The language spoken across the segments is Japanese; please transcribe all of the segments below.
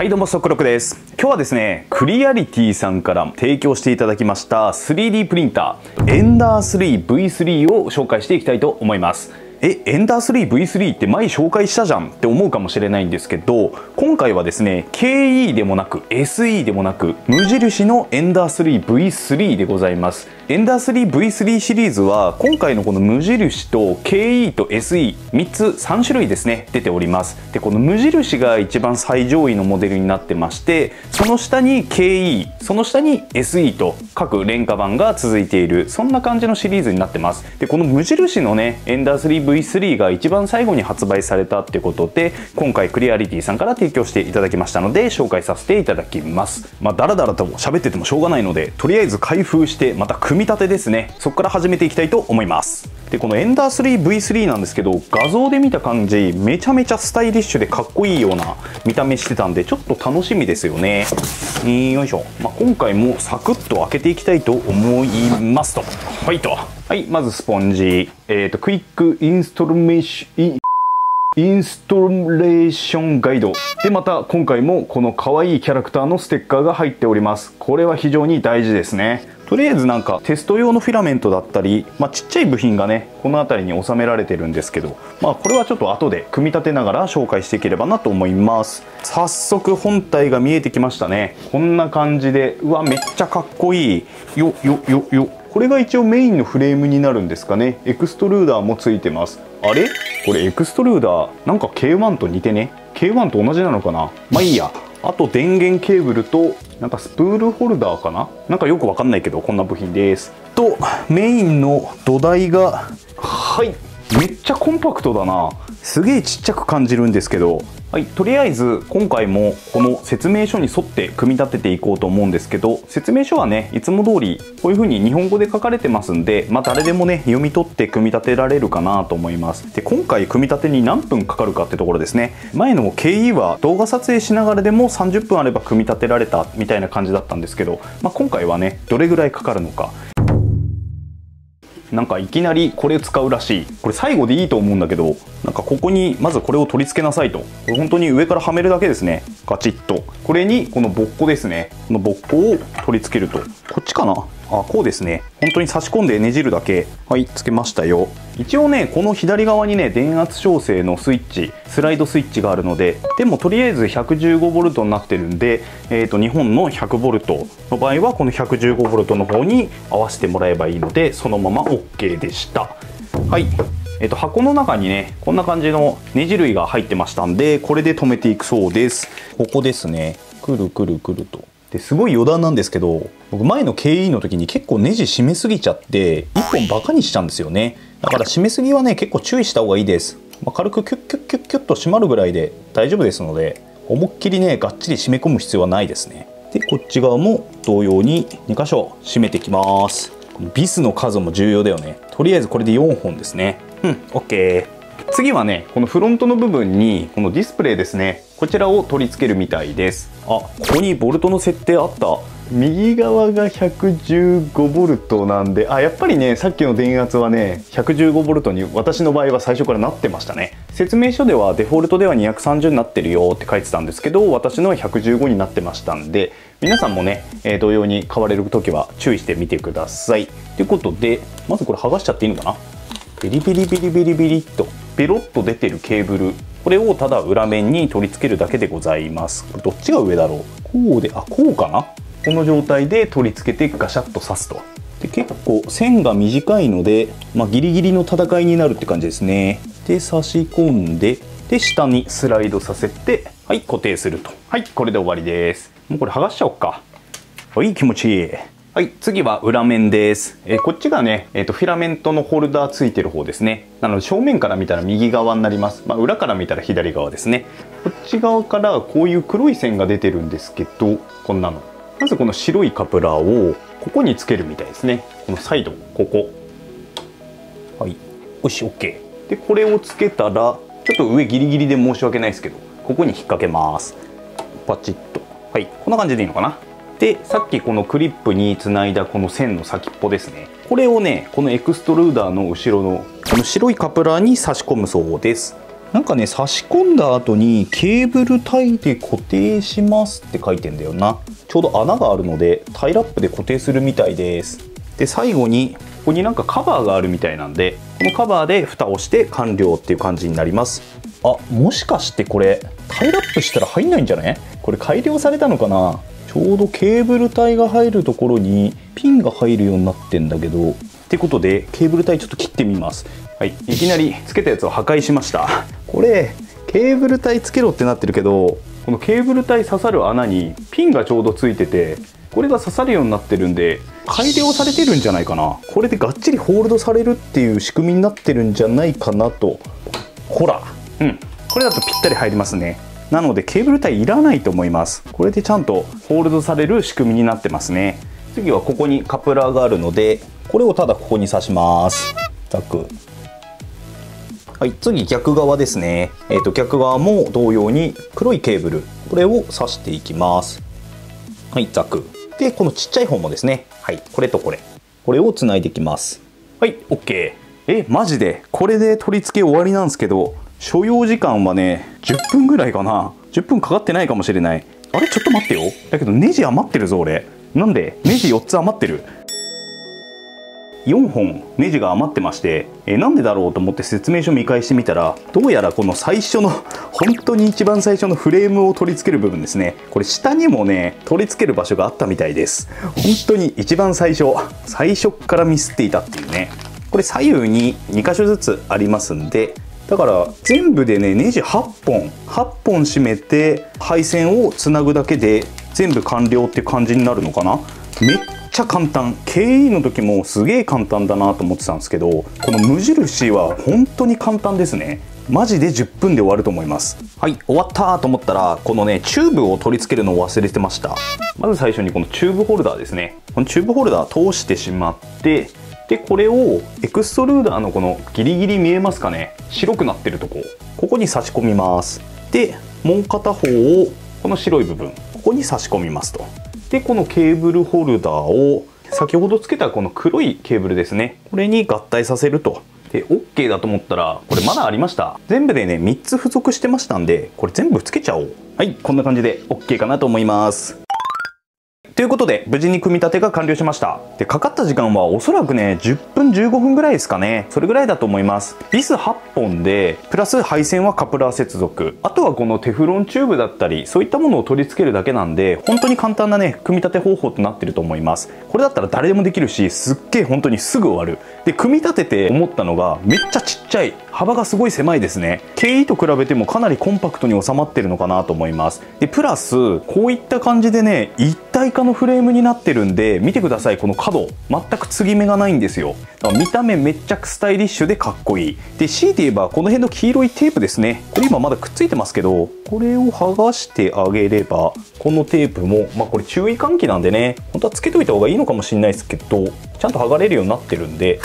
はいどうも、ソックロクです。今日はですね、クリアリティさんから提供していただきました 3D プリンターエンダー 3V3 を紹介していきたいと思います。エンダー 3V3 って前紹介したじゃんって思うかもしれないんですけど、今回はですね KE でもなく SE でもなく無印のエンダー 3V3 でございます。エンダー 3V3 シリーズは今回のこの無印と KE と SE3 つ3種類ですね出ております。でこの無印が一番最上位のモデルになってまして、その下に KE、 その下に SE と各廉価版が続いている、そんな感じのシリーズになってます。でこの無印のねエンダー 3V3 が一番最後に発売されたってことで、今回クリアリティさんから提供していただきましたので紹介させていただきます。だらだらと喋っててもしょうがないので、とりあえず開封してまた組み立てですね、そこから始めていきたいと思います。でこのエンダー 3V3 なんですけど、画像で見た感じめちゃめちゃスタイリッシュでかっこいいような見た目してたんで、ちょっと楽しみですよね。よいしょ、今回もサクッと開けていきたいと思いますと。はい、まずスポンジ、クイックインストレーションガイドで、また今回もこの可愛いキャラクターのステッカーが入っております。これは非常に大事ですね。とりあえずなんかテスト用のフィラメントだったり、ちっちゃい部品がねこの辺りに収められてるんですけど、これはちょっと後で組み立てながら紹介していければなと思います。早速本体が見えてきましたね。こんな感じで、うわめっちゃかっこいい。これが一応メインのフレームになるんですかね。エクストルーダーもついてます。あれこれエクストルーダーなんか K1 と似てね。 K1 と同じなのかな。いいや。あと電源ケーブルとなんかスプールホルダーかな、なんかよくわかんないけどこんな部品ですと、メインの土台がめっちゃコンパクトだな。すげえちっちゃく感じるんですけど、とりあえず今回もこの説明書に沿って組み立てていこうと思うんですけど、説明書はねいつも通りこういう風に日本語で書かれてますんで、誰でもね読み取って組み立てられるかなと思います。で今回組み立てに何分かかるかってところですね。前の KE は動画撮影しながらでも30分あれば組み立てられたみたいな感じだったんですけど、今回はねどれぐらいかかるのか。なんかいきなりこれ使うらしい。これ最後でいいと思うんだけど、なんかここにまずこれを取り付けなさいと。これ本当に上からはめるだけですね。ガチッと。これにこのボッコですね。このボッコを取り付けると。こっちかな。こうですね。本当に差し込んでねじるだけ。つけましたよ。一応ねこの左側にね電圧調整のスイッチ、スライドスイッチがあるので、でもとりあえず 115V になってるんで、日本の 100V の場合はこの 115V の方に合わせてもらえばいいので、そのまま OK でした。箱の中にねこんな感じのネジ類が入ってましたんで、これで留めていくそうです。ここですね。くるくるくると。ですごい余談なんですけど、僕前の KE の時に結構ネジ締めすぎちゃって1本バカにしちゃうんですよね。だから締めすぎはね結構注意した方がいいです。軽くキュッキュッキュッキュッと締まるぐらいで大丈夫ですので、思いっきりねがっちり締め込む必要はないですね。でこっち側も同様に2箇所締めていきます。ビスの数も重要だよね。とりあえずこれで4本ですね。OK。次はねこのフロントの部分にこのディスプレイですね、こちらを取り付けるみたいです。ここにボルトの設定あった。右側が 115V なんで、やっぱりねさっきの電圧はね 115V に私の場合は最初からなってましたね。説明書ではデフォルトでは230になってるよって書いてたんですけど、私のは115になってましたんで、皆さんもね、同様に買われる時は注意してみてください。ということでまずこれ剥がしちゃっていいのかな。ビリビリビリビリビリっとペロッと出てるケーブル、これをただ裏面に取り付けるだけでございます。これどっちが上だろう。こうでこうかな。この状態で取り付けてガシャッと刺すと。で結構線が短いので、ギリギリの戦いになるって感じですね。で差し込んで、で下にスライドさせて固定すると。これで終わりです。もうこれ剥がしちゃおうか。気持ちいい。次は裏面です。こっちがね、フィラメントのホルダーついてる方ですね。なので正面から見たら右側になります。裏から見たら左側ですね。こっち側からこういう黒い線が出てるんですけど、こんなの。まずこの白いカプラーをここにつけるみたいですね。このサイド、ここ。よし、OK。で、これをつけたら、ちょっと上ギリギリで申し訳ないですけど、ここに引っ掛けます。パチッと。こんな感じでいいのかな。でさっきこのクリップにつないだこの線の先っぽですね、これをねこのエクストルーダーの後ろのこの白いカプラーに差し込むそうです。なんかね、差し込んだ後にケーブルタイで固定しますって書いてんだよな。ちょうど穴があるのでタイラップで固定するみたいです。で最後にここになんかカバーがあるみたいなんで、このカバーで蓋をして完了っていう感じになります。あ、もしかしてこれタイラップしたら入んないんじゃない？これ改良されたのかな。ちょうどケーブルタイが入るところにピンが入るようになってんだけど、ってことでケーブルタイちょっと切ってみます。はい、いきなりつけたやつを破壊しました。これケーブルタイつけろってなってるけど、このケーブルタイ刺さる穴にピンがちょうどついてて、これが刺さるようになってるんで改良されてるんじゃないかな。これでがっちりホールドされるっていう仕組みになってるんじゃないかなと。ほら、これだとぴったり入りますね。なのでケーブルタイいらないと思います。これでちゃんとホールドされる仕組みになってますね。次はここにカプラーがあるので、これをただここに刺します。ザク。はい、次逆側ですね。逆側も同様に黒いケーブル、これを刺していきます。はい、ザク。でこのちっちゃい方もですね、はい、これとこれをつないでいきます。はい、 OK。 マジでこれで取り付け終わりなんですけど、所要時間はね10分ぐらいかな。10分かかってないかもしれない。あれちょっと待ってよ。だけどネジ余ってるぞ俺。なんでネジ4つ余ってる。4本ネジが余ってまして、なんでだろうと思って説明書見返してみたら、どうやらこの最初の本当に一番最初のフレームを取り付ける部分ですね、これ下にもね取り付ける場所があったみたいです。本当に一番最初からミスっていたっていうね。これ左右に2箇所ずつありますんで、だから全部でねネジ8本締めて配線をつなぐだけで全部完了って感じになるのかな。めっちゃ簡単。 KE の時もすげえ簡単だなと思ってたんですけど、この無印は本当に簡単ですね。マジで10分で終わると思います。はい、終わったと思ったら、このねチューブを取り付けるのを忘れてました。まず最初にこのチューブホルダーですね。このチューブホルダー通してしまって、でこれをエクストルーダーのこのギリギリ見えますかね、白くなってるとここに差し込みます。でもう片方をこの白い部分ここに差し込みますと。でこのケーブルホルダーを先ほどつけたこの黒いケーブルですね、これに合体させると。で OK だと思ったら、これまだありました。全部でね3つ付属してましたんで、これ全部つけちゃおう。はい、こんな感じで OK かなと思います。ということで無事に組み立てが完了しました。でかかった時間はおそらくね10分15分ぐらいですかね。それぐらいだと思います。ビス8本でプラス配線はカプラー接続、あとはこのテフロンチューブだったりそういったものを取り付けるだけなんで、本当に簡単なね組み立て方法となってると思います。これだったら誰でもできるし、すっげえ本当にすぐ終わる。で組み立てて思ったのが、めっちゃちっちゃい、幅がすごい狭いですね。KE と比べてもかなりコンパクトに収まってるのかなと思います。でプラスこういった感じでね一体化のフレームになってるんで、見てください、この角全く継ぎ目がないんですよ。だから見た目めっちゃスタイリッシュでかっこいい。で強いて言えばこの辺の黄色いテープですね、これ今まだくっついてますけど、これを剥がしてあげれば、このテープもこれ注意喚起なんでね、本当はつけといた方がいいのかもしれないですけど、ちゃんと剥がれるようになってるんで、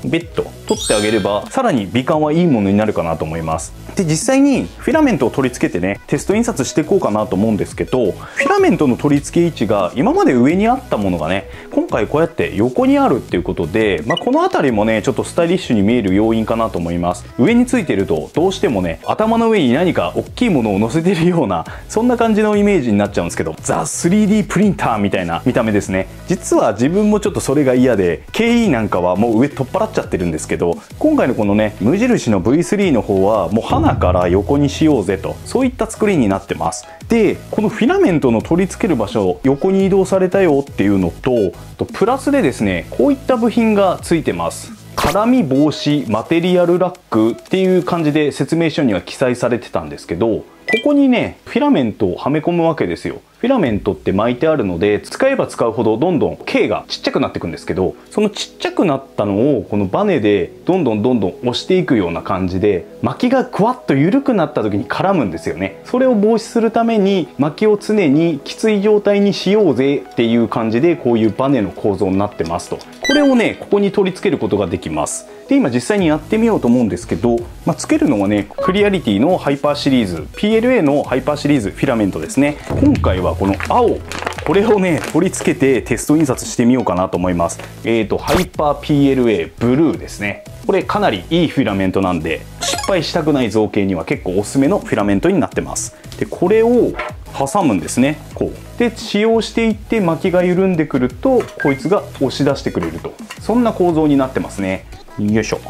ベッド取ってあげればさらに美観はいいものになるかなと思います。で実際にフィラメントを取り付けてねテスト印刷していこうかなと思うんですけど、フィラメントの取り付け位置が今まで上にあったものがね今回こうやって横にあるっていうことで、この辺りもねちょっとスタイリッシュに見える要因かなと思います。上についてるとどうしてもね頭の上に何か大きいものを乗せてるような、そんな感じのイメージになっちゃうんですけど、ザ 3D プリンターみたいな見た目ですね。実は自分もちょっとそれが嫌で KE なんかはもう上取っ払っちゃってるんですけど、今回のこのね無印の V3 の方はもう鼻から横にしようぜと、そういった作りになってます。でこのフィラメントの取り付ける場所横に移動されたよっていうのと、プラスでですねこういった部品がついてます。絡み防止マテリアルラックっていう感じで説明書には記載されてたんですけど、ここにねフィラメントをはめ込むわけですよ。フィラメントって巻いてあるので、使えば使うほどどんどん径がちっちゃくなっていくんですけど、そのちっちゃくなったのをこのバネでどんどん押していくような感じで、巻きがクワッと緩くなった時に絡むんですよね。それを防止するために巻きを常にきつい状態にしようぜっていう感じで、こういうバネの構造になってますと。これをねここに取り付けることができます。で今実際にやってみようと思うんですけど、つけるのはねクリアリティのハイパーシリーズ PLA のハイパーシリーズフィラメントですね。今回はこの青これをね取り付けてテスト印刷してみようかなと思います。ハイパー PLA ブルーですね。これかなりいいフィラメントなんで、失敗したくない造形には結構おすすめのフィラメントになってます。でこれを挟むんですね。こうで使用していって、巻きが緩んでくるとこいつが押し出してくれると、そんな構造になってますね。よいしょ、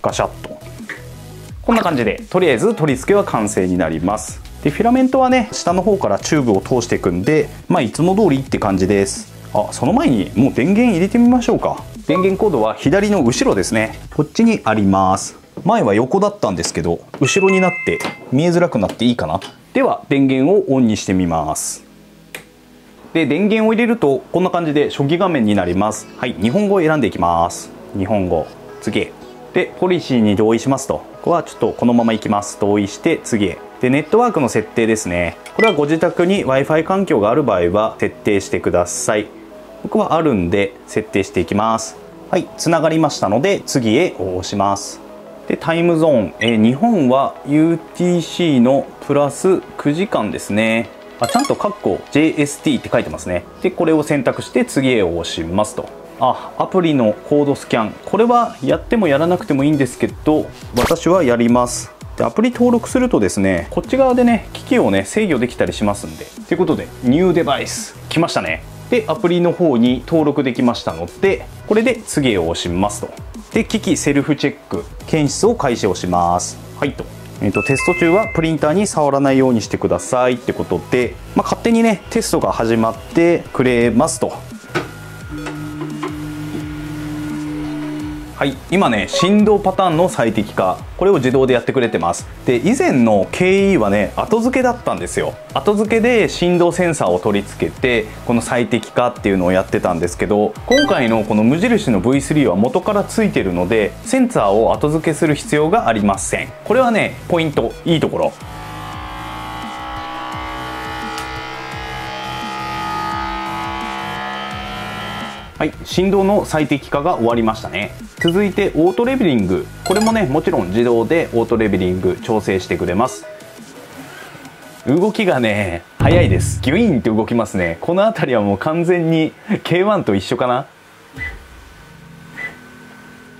ガシャッとこんな感じで、とりあえず取り付けは完成になります。でフィラメントはね下の方からチューブを通していくんで、まあいつも通りって感じです。その前にもう電源入れてみましょうか。電源コードは左の後ろですね、こっちにあります。前は横だったんですけど後ろになって見えづらくなっていいかな。では電源をオンにしてみます。で電源を入れるとこんな感じで初期画面になります。はい、日本語を選んでいきます。日本語、次へ。でポリシーに同意しますと、ここはちょっとこのままいきます。同意して次へ。でネットワークの設定ですね。これはご自宅に Wi-Fi 環境がある場合は設定してください。僕はあるんで設定していきます。はい、つながりましたので次へ押します。でタイムゾーン、日本は UTC のプラス9時間ですね。ちゃんとカッコ JST って書いてますね。でこれを選択して次へ押しますと。アプリのコードスキャン、これはやってもやらなくてもいいんですけど、私はやります。でアプリ登録するとですね、こっち側でね機器をね制御できたりしますんで、ということでニューデバイス来ましたね。でアプリの方に登録できましたので、これで次へ押しますと。で機器セルフチェック検出を開始をします。はいと、テスト中はプリンターに触らないようにしてくださいってことで、勝手にねテストが始まってくれますと。はい、今ね振動パターンの最適化、これを自動でやってくれてます。で以前の KE はね後付けだったんですよ。後付けで振動センサーを取り付けてこの最適化っていうのをやってたんですけど、今回のこの無印の V3 は元から付いてるのでセンサーを後付けする必要がありません。これはねポイント、いいところ。はい、振動の最適化が終わりましたね。続いてオートレベリング、これもねもちろん自動でオートレベリング調整してくれます。動きがね速いです。ギュイーンって動きますね。この辺りはもう完全に K1 と一緒かな。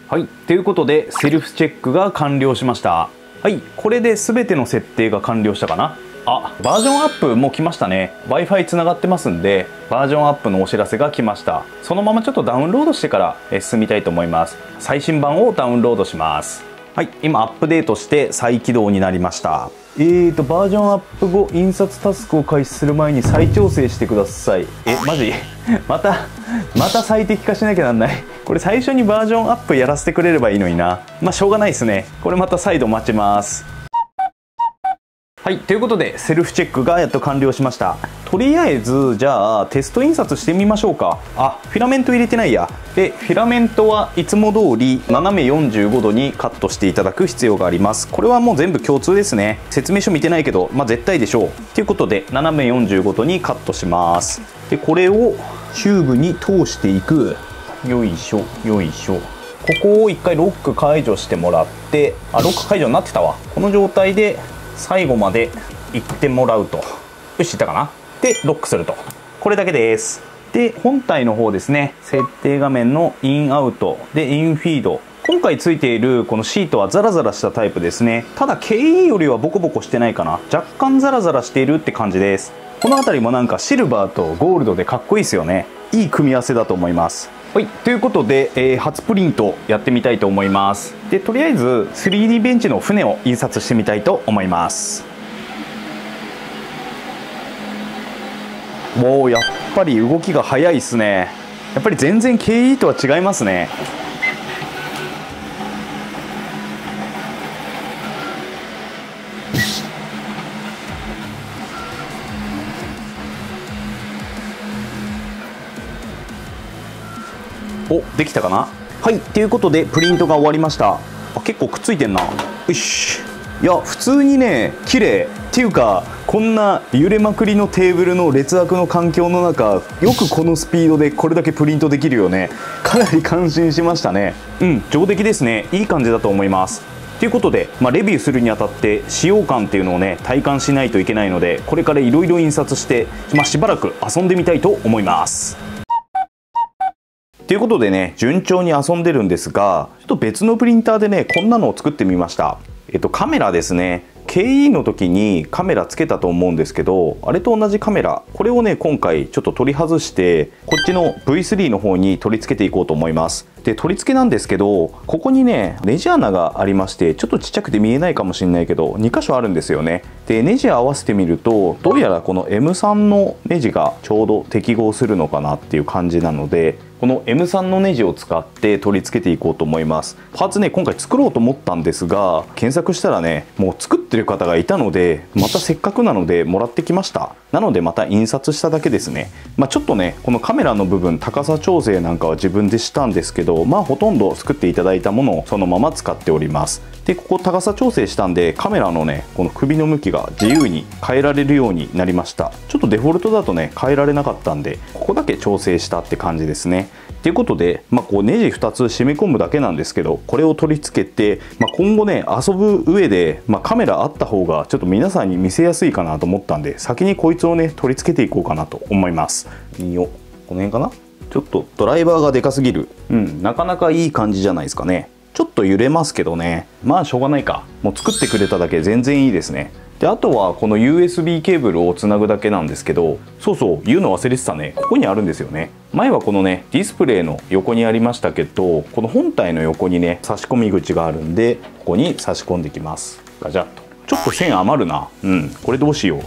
はい、ということでセルフチェックが完了しました。はい、これで全ての設定が完了したかな。バージョンアップも来ましたね。 Wi-Fi つながってますんでバージョンアップのお知らせが来ました。そのままちょっとダウンロードしてから進みたいと思います。最新版をダウンロードします。はい、今アップデートして再起動になりました。バージョンアップ後印刷タスクを開始する前に再調整してください。マジまた最適化しなきゃなんない。これ最初にバージョンアップやらせてくれればいいのにな。しょうがないですね。これまた再度待ちます。はい、ということでセルフチェックがやっと完了しました。とりあえずじゃあテスト印刷してみましょうか。フィラメント入れてないや。でフィラメントはいつも通り斜め45度にカットしていただく必要があります。これはもう全部共通ですね。説明書見てないけど絶対でしょう。ということで斜め45度にカットします。でこれをチューブに通していく。よいしょよいしょ。ここを一回ロック解除してもらって、ロック解除になってたわ。この状態で最後まで行ってもらうと。よし、いったかな。でロックすると。これだけです。で本体の方ですね、設定画面のインアウトでインフィード、今回ついているこのシートはザラザラしたタイプですね。ただ KE よりはボコボコしてないかな。若干ザラザラしているって感じです。この辺りもなんかシルバーとゴールドでかっこいいですよね。いい組み合わせだと思います。はい、ということで、初プリントやってみたいと思います。でとりあえず 3D ベンチの船を印刷してみたいと思います。もうやっぱり動きが速いですね。やっぱり全然 KE とは違いますね。できたかな。はい、ということでプリントが終わりました。結構くっついてんな。よし。いや普通にね綺麗っていうか、こんな揺れまくりのテーブルの劣悪の環境の中、よくこのスピードでこれだけプリントできるよね。かなり感心しましたね。上出来ですね。いい感じだと思います。っということで、レビューするにあたって使用感っていうのをね体感しないといけないので、これからいろいろ印刷して、しばらく遊んでみたいと思います。ということでね、順調に遊んでるんですが、ちょっと別のプリンターでねこんなのを作ってみました。カメラですね。KE の時にカメラつけたと思うんですけど、あれと同じカメラ、これをね今回ちょっと取り外して、こっちの V3 の方に取り付けていこうと思います。で、取り付けなんですけど、ここにねネジ穴がありまして、ちょっとちっちゃくて見えないかもしれないけど2箇所あるんですよね。で、ネジ合わせてみると、どうやらこの M3 のネジがちょうど適合するのかなっていう感じなので、この M3 のネジを使って取り付けていこうと思います。パーツね今回作ろうと思ったんですが、検索したらねもう作ってる方がいたので、またせっかくなのでもらってきました。なのでまた印刷しただけですね。ちょっとねこのカメラの部分、高さ調整なんかは自分でしたんですけど、ほとんど作っていただいたものをそのまま使っております。で、ここ高さ調整したんで、カメラのねこの首の向きが自由に変えられるようになりました。ちょっとデフォルトだとね変えられなかったんで、ここだけ調整したって感じですね。ということで、こうネジ2つ締め込むだけなんですけど、これを取り付けて、今後ね遊ぶ上で、カメラあった方がちょっと皆さんに見せやすいかなと思ったんで、先にこいつをね取り付けていこうかなと思います。いいよ、この辺かな。ちょっとドライバーがでかすぎる。なかなかいい感じじゃないですかね。ちょっと揺れますけどね、しょうがないか。もう作ってくれただけ全然いいですね。で、あとはこの USB ケーブルをつなぐだけなんですけど、そうそう言うの忘れてたね、ここにあるんですよね。前はこのねディスプレイの横にありましたけど、この本体の横にね差し込み口があるんで、ここに差し込んできます。ガチャッと。ちょっと線余るな。これどうしよう。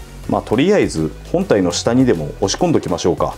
とりあえず本体の下にでも押し込んどきましょうか。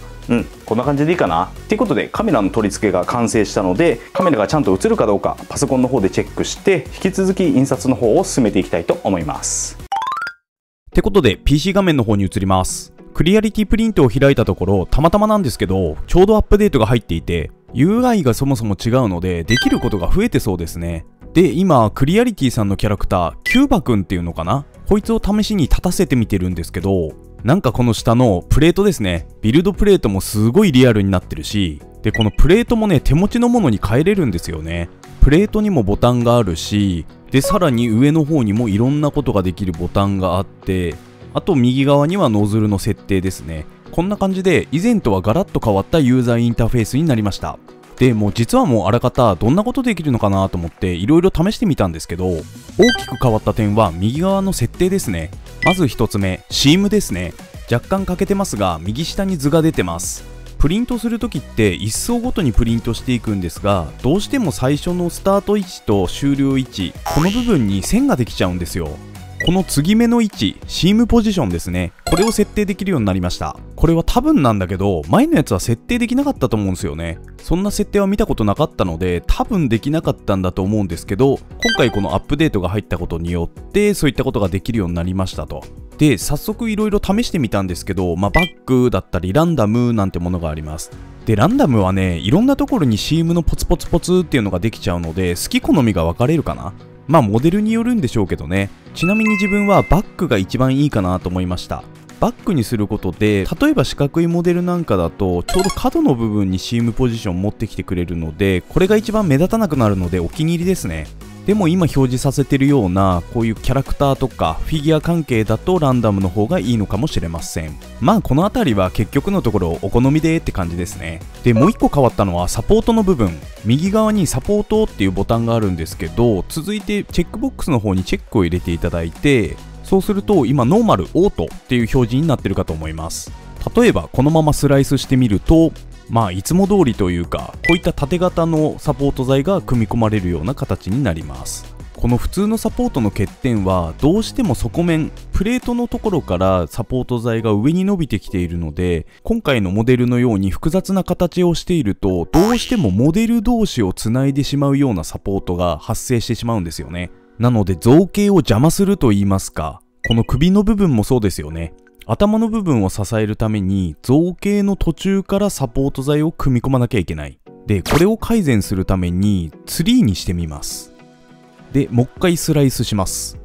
こんな感じでいいかな。ということで、カメラの取り付けが完成したので、カメラがちゃんと映るかどうかパソコンの方でチェックして、引き続き印刷の方を進めていきたいと思います。ってことで PC 画面の方に移ります。クリアリティプリントを開いたところ、たまたまなんですけどちょうどアップデートが入っていて、 UI がそもそも違うのでできることが増えてそうですね。で、今クリアリティさんのキャラクターキューバくんっていうのかな、こいつを試しに立たせてみてるんですけど、なんかこの下のプレートですね、ビルドプレートもすごいリアルになってるし、でこのプレートもね手持ちのものに変えれるんですよね。プレートにもボタンがあるし、でさらに上の方にもいろんなことができるボタンがあって、あと右側にはノズルの設定ですね。こんな感じで以前とはガラッと変わったユーザーインターフェースになりました。でもう実はもうあらかたどんなことできるのかなと思っていろいろ試してみたんですけど、大きく変わった点は右側の設定ですね。まず1つ目、シームですね。若干欠けてますが右下に図が出てます。プリントするときって一層ごとにプリントしていくんですが、どうしても最初のスタート位置と終了位置、この部分に線ができちゃうんですよ。この継ぎ目の位置、シームポジションですね、これを設定できるようになりました。これは多分なんだけど前のやつは設定できなかったと思うんですよね。そんな設定は見たことなかったので多分できなかったんだと思うんですけど、今回このアップデートが入ったことによってそういったことができるようになりましたと。で、早速いろいろ試してみたんですけど、バックだったりランダムなんてものがあります。で、ランダムはね、いろんなところにシームのポツポツポツっていうのができちゃうので、好き好みが分かれるかな。モデルによるんでしょうけどね。ちなみに自分はバックが一番いいかなと思いました。バックにすることで、例えば四角いモデルなんかだとちょうど角の部分にシームポジション持ってきてくれるので、これが一番目立たなくなるのでお気に入りですね。でも今表示させてるようなこういうキャラクターとかフィギュア関係だとランダムの方がいいのかもしれません。この辺りは結局のところお好みでって感じですね。で、もう一個変わったのはサポートの部分。右側にサポートっていうボタンがあるんですけど、続いてチェックボックスの方にチェックを入れていただいて、そうすると今ノーマル、オートっていう表示になってるかと思います。例えばこのままスライスしてみると、いつも通りというか、こういった縦型のサポート材が組み込まれるような形になります。この普通のサポートの欠点は、どうしても底面、プレートのところからサポート材が上に伸びてきているので、今回のモデルのように複雑な形をしていると、どうしてもモデル同士をつないでしまうようなサポートが発生してしまうんですよね。なので造形を邪魔すると言いますか、この首の部分もそうですよね。頭の部分を支えるために造形の途中からサポート材を組み込まなきゃいけない。で、これを改善するためにツリーにしてみます。で、もう一回スライスします。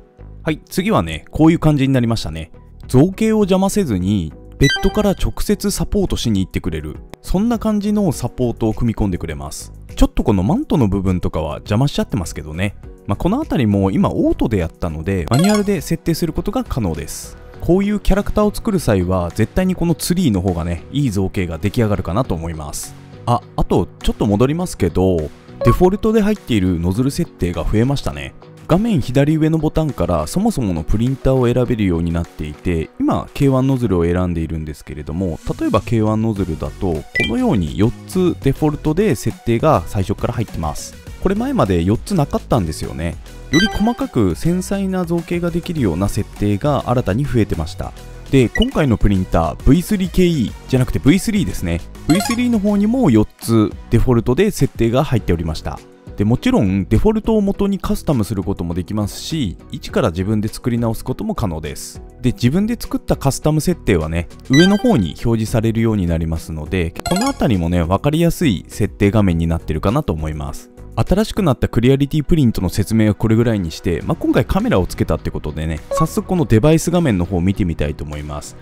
はい、次はね、こういう感じになりましたね。造形を邪魔せずにベッドから直接サポートしに行ってくれる、そんな感じのサポートを組み込んでくれます。ちょっとこのマントの部分とかは邪魔しちゃってますけどね。この辺りも今オートでやったのでマニュアルで設定することが可能です。こういうキャラクターを作る際は絶対にこのツリーの方がね、いい造形が出来上がるかなと思います。あとちょっと戻りますけど、デフォルトで入っているノズル設定が増えましたね。画面左上のボタンからそもそものプリンターを選べるようになっていて、今 K1 ノズルを選んでいるんですけれども、例えば K1 ノズルだとこのように4つデフォルトで設定が最初から入ってます。これ前まで4つなかったんですよね。より細かく繊細な造形ができるような設定が新たに増えてました。で、今回のプリンター V3KE じゃなくて V3 ですね。V3 の方にも4つデフォルトで設定が入っておりました。で、もちろんデフォルトを元にカスタムすることもできますし、一から自分で作り直すことも可能です。で、自分で作ったカスタム設定はね、上の方に表示されるようになりますので、この辺りもね、分かりやすい設定画面になってるかなと思います。新しくなったクリアリティプリントの説明はこれぐらいにして、今回カメラをつけたってことでね、早速このデバイス画面の方を見てみたいと思います。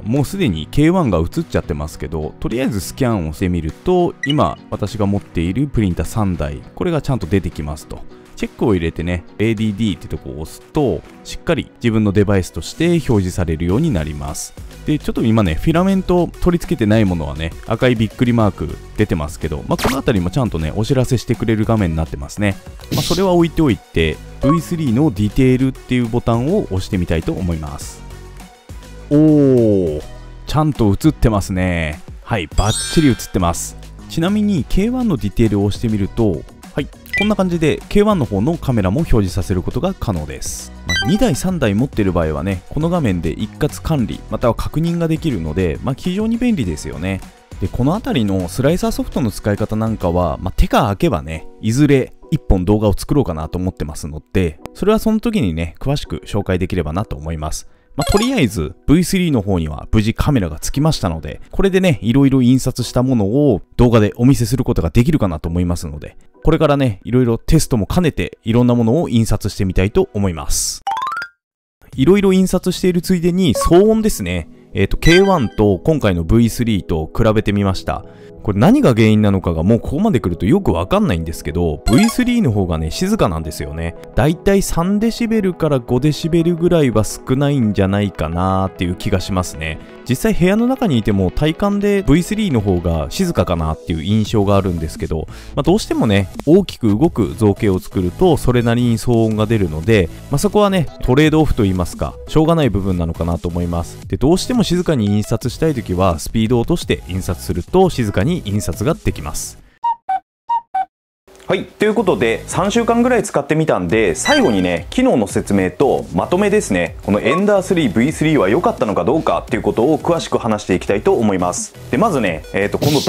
もうすでに K1 が映っちゃってますけど、とりあえずスキャンをしてみると、今私が持っているプリンター3台、これがちゃんと出てきますと。チェックを入れてね、ADD ってとこを押すと、しっかり自分のデバイスとして表示されるようになります。で、ちょっと今ね、フィラメント取り付けてないものはね、赤いびっくりマーク出てますけど、この辺りもちゃんとね、お知らせしてくれる画面になってますね。それは置いておいて、V3 のディテールっていうボタンを押してみたいと思います。ちゃんと映ってますね。はい、バッチリ映ってます。ちなみに K1 のディテールを押してみると、はい、こんな感じで K1 の方のカメラも表示させることが可能です。2台3台持っている場合はね、この画面で一括管理または確認ができるので、非常に便利ですよね。で、この辺りのスライサーソフトの使い方なんかは、手が空けばね、いずれ1本動画を作ろうかなと思ってますので、それはその時にね、詳しく紹介できればなと思います。とりあえず V3 の方には無事カメラがつきましたので、これでね、いろいろ印刷したものを動画でお見せすることができるかなと思いますので、これからね、いろいろテストも兼ねていろんなものを印刷してみたいと思います。いろいろ印刷しているついでに騒音ですね。K1 と今回の V3 と比べてみました。これ何が原因なのかがもうここまで来るとよくわかんないんですけど、V3 の方がね、静かなんですよね。だいたい3デシベルから5デシベルぐらいは少ないんじゃないかなーっていう気がしますね。実際部屋の中にいても体感で V3 の方が静かかなっていう印象があるんですけど、どうしてもね、大きく動く造形を作るとそれなりに騒音が出るので、そこはね、トレードオフと言いますか、しょうがない部分なのかなと思います。で、どうしても静かに印刷したいときはスピードを落として印刷すると静かに印刷ができます。はい、ということで3週間ぐらい使ってみたんで、最後にね、機能の説明とまとめですね。このエンダー 3V3 は良かったのかどうかっていうことを詳しく話していきたいと思います。で、まずね、この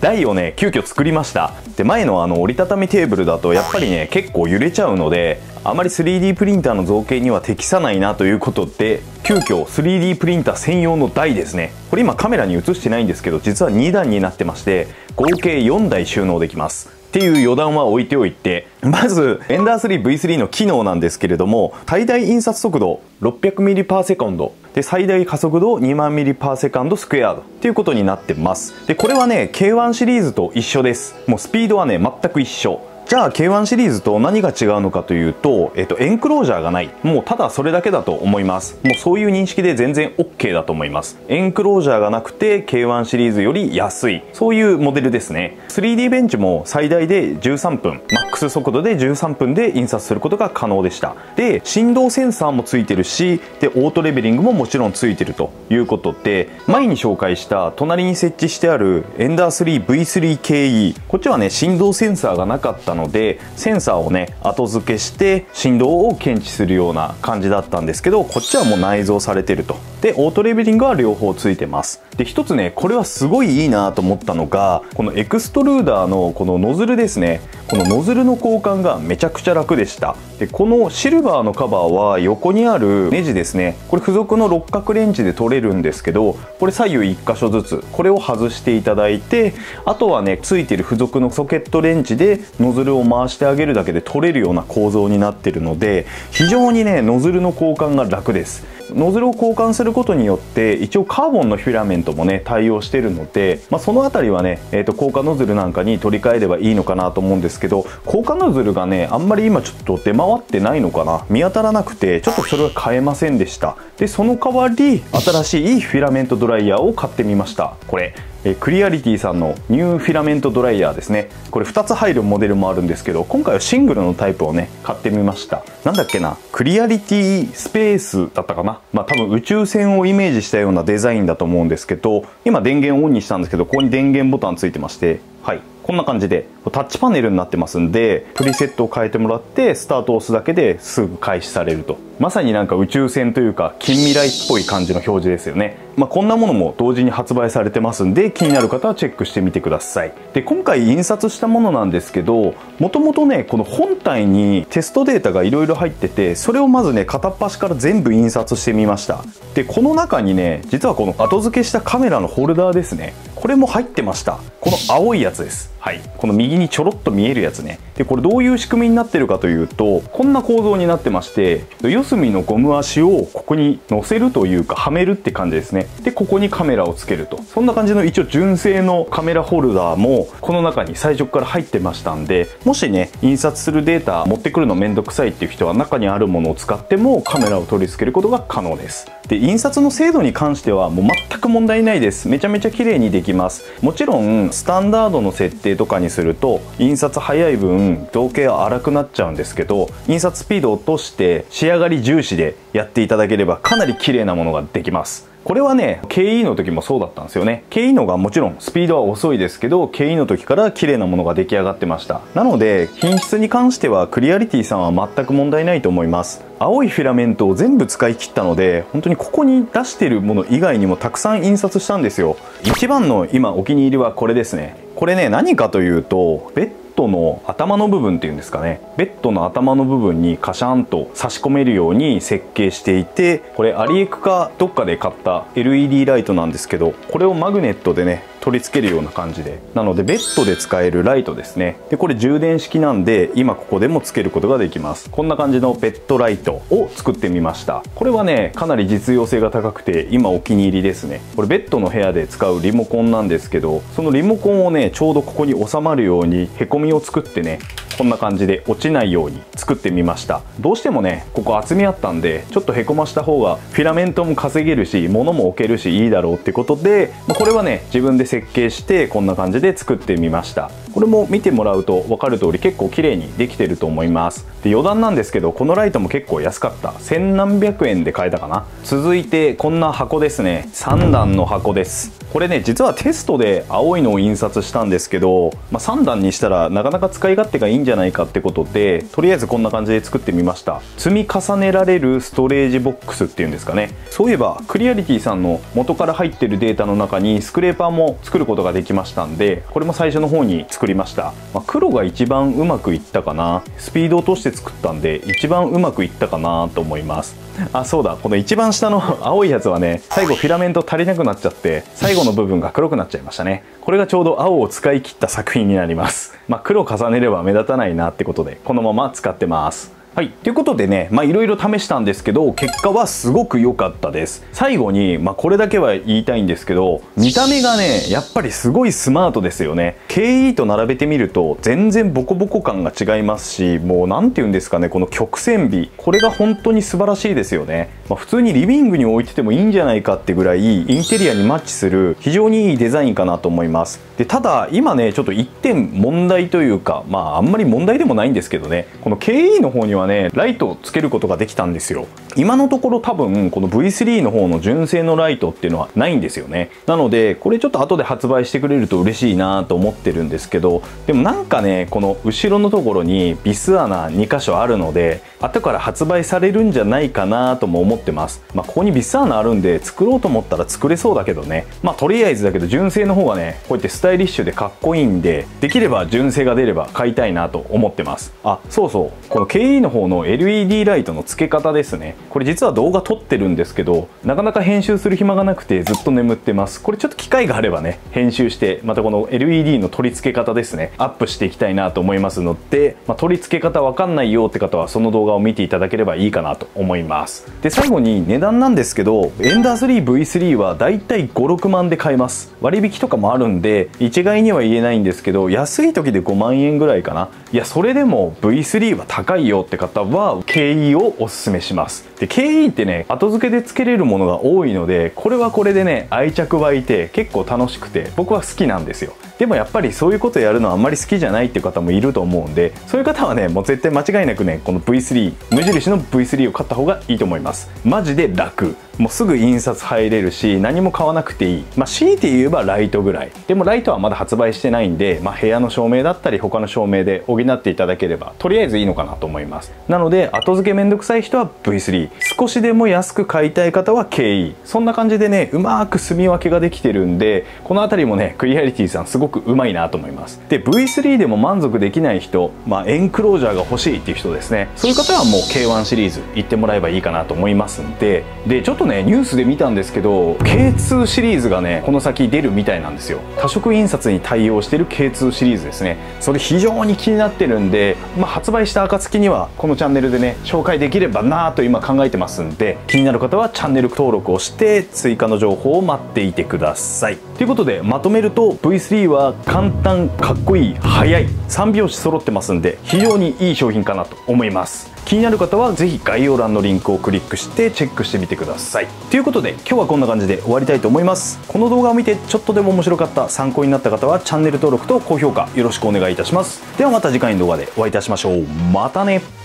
台をね、急遽作りました。で、前の折りたたみテーブルだとやっぱりね、結構揺れちゃうので、あまり 3D プリンターの造形には適さないなということで、急遽 3D プリンター専用の台ですね。これ今カメラに映してないんですけど、実は2段になってまして、合計4台収納できます。っていう余談は置いておいて、まずエンダー 3V3 の機能なんですけれども、最大印刷速度 600ms/s で、最大加速度2万 ms/s スクエアっていうことになってます。で、これはね、K1 シリーズと一緒です。もうスピードはね、全く一緒。じゃあ K1 シリーズと何が違うのかというと、エンクロージャーがない。もうただそれだけだと思います。もうそういう認識で全然 OK だと思います。エンクロージャーがなくて K1 シリーズより安い。そういうモデルですね。3D ベンチも最大で13分、マックス速度で13分で印刷することが可能でした。で、振動センサーもついてるし、で、オートレベリングももちろんついてるということで、前に紹介した隣に設置してあるエンダー 3V3KE、こっちはね、振動センサーがなかったので、センサーをね、後付けして振動を検知するような感じだったんですけど、こっちはもう内蔵されてると。で、オートレベリングは両方ついてます。で、一つね、これはすごいいいなと思ったのが、このエクストルーダーのこのノズルですね。このノズルの交換がめちゃくちゃ楽でした。で、このシルバーのカバーは横にあるネジですね。これ付属の六角レンチで取れるんですけど、これ左右1箇所ずつ、これを外していただいて、あとはね、付いてる付属のソケットレンチでノズルを回してあげるだけで取れるような構造になってるので、非常にね、ノズルの交換が楽です。ノズルを交換することによって一応カーボンのフィラメントもね対応しているので、そのあたりはね、硬化ノズルなんかに取り替えればいいのかなと思うんですけど、硬化ノズルがねあんまり今ちょっと出回ってないのかな、見当たらなくてちょっとそれは買えませんでした。でその代わり新しいフィラメントドライヤーを買ってみました。これクリアリティさんのニューフィラメントドライヤーですね。これ2つ入るモデルもあるんですけど、今回はシングルのタイプをね買ってみました。なんだっけな、クリアリティスペースだったかな。多分宇宙船をイメージしたようなデザインだと思うんですけど、今電源オンにしたんですけど、ここに電源ボタンついてまして、はい、こんな感じでタッチパネルになってますんで、プリセットを変えてもらってスタートを押すだけですぐ開始されると。まさになんか宇宙船というか近未来っぽい感じの表示ですよね。こんなものも同時に発売されてますんで、気になる方はチェックしてみてください。で今回印刷したものなんですけど、もともとねこの本体にテストデータがいろいろ入ってて、それをまずね片っ端から全部印刷してみました。でこの中にね実はこの後付けしたカメラのホルダーですね、これも入ってました。この青いやつです。はい、この右にちょろっと見えるやつね。でこれどういう仕組みになってるかというと、こんな構造になってまして、四隅のゴム足をここに乗せるというかはめるって感じですね。でここにカメラをつけると、そんな感じの一応純正のカメラホルダーもこの中に最初から入ってましたんで、もしね印刷するデータ持ってくるのめんどくさいっていう人は中にあるものを使ってもカメラを取り付けることが可能です。で印刷の精度に関してはもう全く問題ないです。めちゃめちゃ綺麗にできます。もちろんスタンダードの設定とかにすると印刷早い分造形は荒くなっちゃうんですけど、印刷スピードを落として仕上がり重視でやっていただければかなり綺麗なものができます。これはね KE の時もそうだったんですよね。 KE のがもちろんスピードは遅いですけど、 KE の時から綺麗なものが出来上がってました。なので品質に関してはクリアリティさんは全く問題ないと思います。青いフィラメントを全部使い切ったので、本当にここに出してるもの以外にもたくさん印刷したんですよ。一番の今お気に入りはこれですね。これね何かというと、ベッドの頭の部分っていうんですかね、ベッドの頭の部分にカシャンと差し込めるように設計していて、これアリエクかどっかで買った LED ライトなんですけど、これをマグネットでね取り付けるような感じで、なのでベッドで使えるライトですね。でこれ充電式なんで今ここでもつけることができます。こんな感じのベッドライトを作ってみました。これはねかなり実用性が高くて今お気に入りですね。これベッドの部屋で使うリモコンなんですけど、そのリモコンをねちょうどここに収まるようにへこみを作ってね、こんな感じで落ちないように作ってみました。どうしてもねここ厚みあったんで、ちょっとへこました方がフィラメントも稼げるし物も置けるしいいだろうってことで、これはね自分で設計してこんな感じで作ってみました。これも見てもらうと分かる通り結構綺麗にできてると思います。で余談なんですけど、このライトも結構安かった。千何百円で買えたかな。続いてこんな箱ですね。3段の箱です。これね実はテストで青いのを印刷したんですけど、3段にしたらなかなか使い勝手がいいんじゃないかってことで、とりあえずこんな感じで作ってみました。積み重ねられるストレージボックスっていうんですかね。そういえばクリアリティさんの元から入ってるデータの中にスクレーパーも作ることができましたんで、これも最初の方に作りました。黒が一番うまくいったかな。スピードを落として作ったんで一番うまくいったかなと思います。あ、そうだ、この一番下の青いやつはね最後フィラメント足りなくなっちゃって最後の部分が黒くなっちゃいましたね。これがちょうど青を使い切った作品になります。黒重ねれば目立たないなってことでこのまま使ってます。はい、ということでね、いろいろ試したんですけど結果はすごく良かったです。最後に、これだけは言いたいんですけど、見た目がねやっぱりすごいスマートですよね。 KE と並べてみると全然ボコボコ感が違いますし、もう何て言うんですかね、この曲線美、これが本当に素晴らしいですよね。普通にリビングに置いててもいいんじゃないかってぐらいインテリアにマッチする非常にいいデザインかなと思います。でただ今ねちょっと1点問題というか、あんまり問題でもないんですけどね、この KE の方にはねライトをつけることができたんですよ。今のところ多分この V3 の方の純正のライトっていうのはないんですよね。なのでこれちょっと後で発売してくれると嬉しいなと思ってるんですけど、でもなんかねこの後ろのところにビス穴2箇所あるので後から発売されるんじゃないかなとも思ってます。ここにビス穴あるんで作ろうと思ったら作れそうだけどね、とりあえずだけど純正の方がねこうやってスタイリッシュでかっこいいんで、できれば純正が出れば買いたいなと思ってます。あ、そうそう、この KE の方方の LED ライトの付け方ですね。これ実は動画撮ってるんですけど、なかなか編集する暇がなくてずっと眠ってます。これちょっと機会があればね、編集してまたこの LED の取り付け方ですね、アップしていきたいなと思いますので、取り付け方わかんないよって方はその動画を見ていただければいいかなと思います。で、最後に値段なんですけど、エンダー 3V3 はだいたい5、6万で買えます。割引とかもあるんで一概には言えないんですけど、安い時で5万円ぐらいかな。いや、それでも V3 は高いよって方は KE をおすすめします。で、KE ってね、後付けで付けれるものが多いので、これはこれでね、愛着湧いて結構楽しくて僕は好きなんですよ。でもやっぱりそういうことやるのはあんまり好きじゃないっていう方もいると思うんで、そういう方はね、もう絶対間違いなくね、この V3、無印の V3 を買った方がいいと思います。マジで楽。もうすぐ印刷入れるし、何も買わなくていい。強いて言えばライトぐらい。でもライトはまだ発売してないんで、部屋の照明だったり他の照明で補っていただければとりあえずいいのかなと思います。なので後付けめんどくさい人は V3、 少しでも安く買いたい方は KE、 そんな感じでね、うまく住み分けができてるんで、この辺りもね、クリアリティさんすごくうまいなと思います。で、 V3 でも満足できない人、エンクロージャーが欲しいっていう人ですね、そういう方はもう K1 シリーズ行ってもらえばいいかなと思いますんで、ちょっとね、ニュースで見たんですけど K2 シリーズがね、この先出るみたいなんですよ。多色印刷に対応してる K2 シリーズですね。それ非常に気になってるんで、発売した暁にはこのチャンネルでね、紹介できればなと今考えてますんで、気になる方はチャンネル登録をして追加の情報を待っていてください。ということでまとめると、 V3 は簡単、かっこいい、速い、3拍子揃ってますんで非常にいい商品かなと思います。気になる方はぜひ概要欄のリンクをクリックしてチェックしてみてください。ということで今日はこんな感じで終わりたいと思います。この動画を見てちょっとでも面白かった、参考になった方はチャンネル登録と高評価よろしくお願いいたします。ではまた次回の動画でお会いいたしましょう。またね。